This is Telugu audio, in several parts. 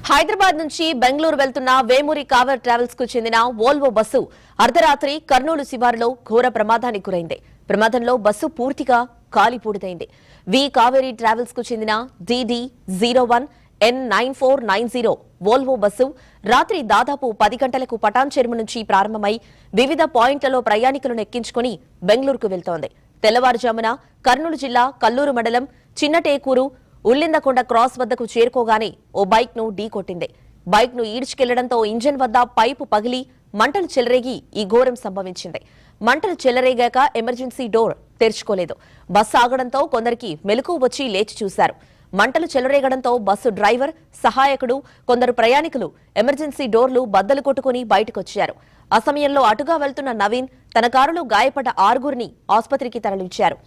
హైదరాబాద్ నుంచి బెంగళూరు వెళ్తున్న వేమూరి కావర్ ట్రావెల్స్ కు చెందిన వోల్వో బస్సు అర్ధరాత్రి కర్నూలు శివారులో ఘోర ప్రమాదానికి గురైంది. ప్రమాదంలో బస్సు పూర్తిగా కాలిపూడిదైంది. వి కావేరీ ట్రావెల్స్ కు చెందిన DD01 N9490 వోల్వో బస్సు రాత్రి దాదాపు 10 గంటలకు పటాన్ చెరువు నుంచి ప్రారంభమై వివిధ పాయింట్లలో ప్రయాణికులను ఎక్కించుకుని బెంగళూరుకు వెళ్తోంది. తెల్లవారుజామున కర్నూలు జిల్లా కల్లూరు మండలం చిన్నటేకూరు ఉల్లిందకొండ క్రాస్ వద్దకు చేరుకోగానే ఓ బైక్ ను ఢీకొట్టింది. బైక్ ను ఈడ్చుకెళ్లడంతో ఇంజన్ వద్ద పైపు పగిలి మంటలు చెలరేగి ఈ ఘోరం సంభవించింది. మంటలు చెలరేగాక ఎమర్జెన్సీ డోర్ తెరుచుకోలేదు. బస్సు ఆగడంతో కొందరికి మెలకువ వచ్చి లేచి చూశారు. మంటలు చెలరేగడంతో బస్సు డ్రైవర్, సహాయకుడు, కొందరు ప్రయాణికులు ఎమర్జెన్సీ డోర్లు బద్దలు కొట్టుకుని బయటకొచ్చారు. ఆ సమయంలో అటుగా వెళ్తున్న నవీన్ తన కారులో గాయపడ్డ 6గురిని ఆసుపత్రికి తరలించారు.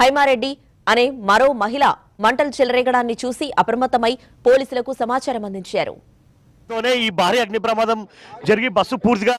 హైమారెడ్డి అనే మరో మహిళ మంటలు చెలరేగడాన్ని చూసి అప్రమత్తమై పోలీసులకు సమాచారం అందించారు. ఈ భారీ అగ్ని ప్రమాదం జరిగి బస్సు పూర్తిగా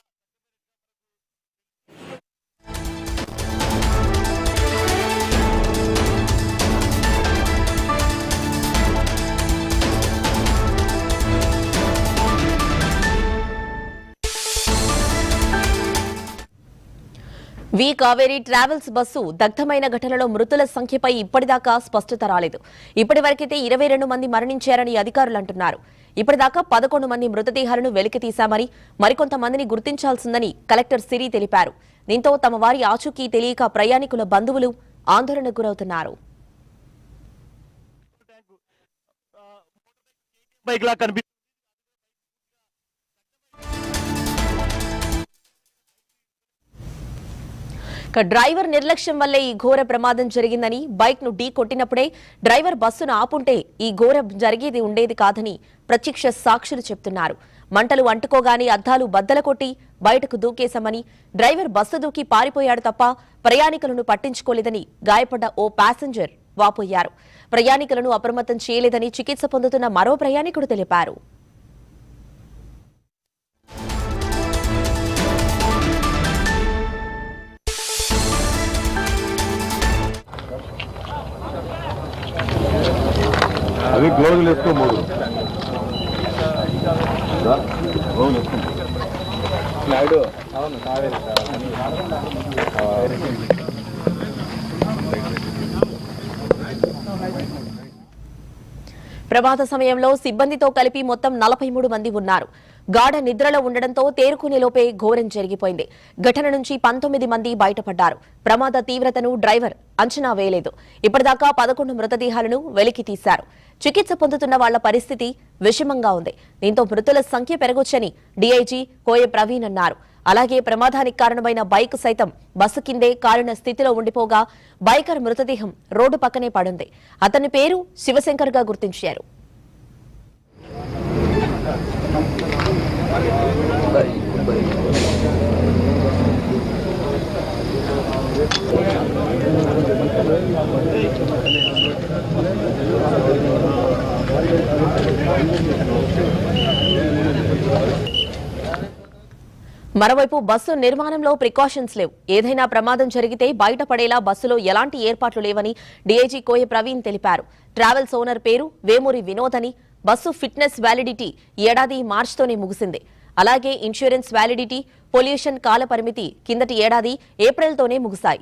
వి కావేరీ ట్రావెల్స్ బస్సు దగ్ధమైన ఘటనలో మృతుల సంఖ్యపై ఇప్పటిదాకా స్పష్టత రాలేదు. ఇప్పటివరకైతే 22 మంది మరణించారని అధికారులు అంటున్నారు. ఇప్పటిదాకా 11 మంది మృతదేహాలను వెలికితీశామని, మరికొంతమందిని గుర్తించాల్సిందని కలెక్టర్ సిరి తెలిపారు. దీంతో తమ వారి ఆచూకీ తెలియక ప్రయాణికుల బంధువులు ఆందోళనకు గురవుతున్నారు. డ్రైవర్ నిర్లక్ష్యం వల్లే ఈ ఘోర ప్రమాదం జరిగిందని, బైక్ ను ఢీ కొట్టినప్పుడే డ్రైవర్ బస్సును ఆపుంటే ఈ ఘోరం జరిగేది ఉండేది కాదని ప్రత్యక్ష సాక్షులు చెప్తున్నారు. మంటలు అంటుకోగానే అద్దాలు బద్దల కొట్టి బయటకు దూకేశామని, డ్రైవర్ బస్సు దూకి పారిపోయాడు తప్ప ప్రయాణికులను పట్టించుకోలేదని గాయపడ్డ ఓ ప్యాసింజర్ వాపోయారు. ప్రయాణికులను అప్రమత్తం చేయలేదని చికిత్స పొందుతున్న మరో ప్రయాణికుడు తెలిపారు. అది గ్లోవ్లు వేసుకోమోదు ప్రమాద సమయంలో సిబ్బందితో కలిపి మొత్తం 43 మంది ఉన్నారు. గాఢ నిద్రలో ఉండడంతో తేరుకునేలోపే ఘోరం జరిగిపోయింది. ఘటన నుంచి 19 మంది బయటపడ్డారు. ప్రమాద తీవ్రతను డ్రైవర్ అంచనా వేయలేదు. ఇప్పటిదాకా 11 మృతదేహాలను వెలికి తీశారు. చికిత్స పొందుతున్న వాళ్ల పరిస్థితి విషమంగా ఉంది. దీంతో మృతుల సంఖ్య పెరగొచ్చని డీఐజీ కోయ ప్రవీణ్ అన్నారు. అలాగే ప్రమాదానికి కారణమైన బైక్ సైతం బస్సు కిందే కాలిన స్థితిలో ఉండిపోగా బైకర్ మృతదేహం రోడ్డు పక్కనే పడుంది. అతని పేరు శివశంకర్ గా గుర్తించారు. మరోవైపు బస్సు నిర్మాణంలో ప్రికాషన్స్ లేవు. ఏదైనా ప్రమాదం జరిగితే బయటపడేలా బస్సులో ఎలాంటి ఏర్పాట్లు లేవని డీఐజీ కోయ ప్రవీణ్ తెలిపారు. ట్రావెల్స్ ఓనర్ పేరు వేమూరి వినోద్ అని. బస్సు ఫిట్నెస్ వ్యాలిడిటీ ఏడాది మార్చితోనే ముగిసింది. అలాగే ఇన్సూరెన్స్ వ్యాలిడిటీ, పొల్యూషన్ కాల పరిమితి కిందటి ఏడాది ఏప్రిల్తోనే ముగిశాయి.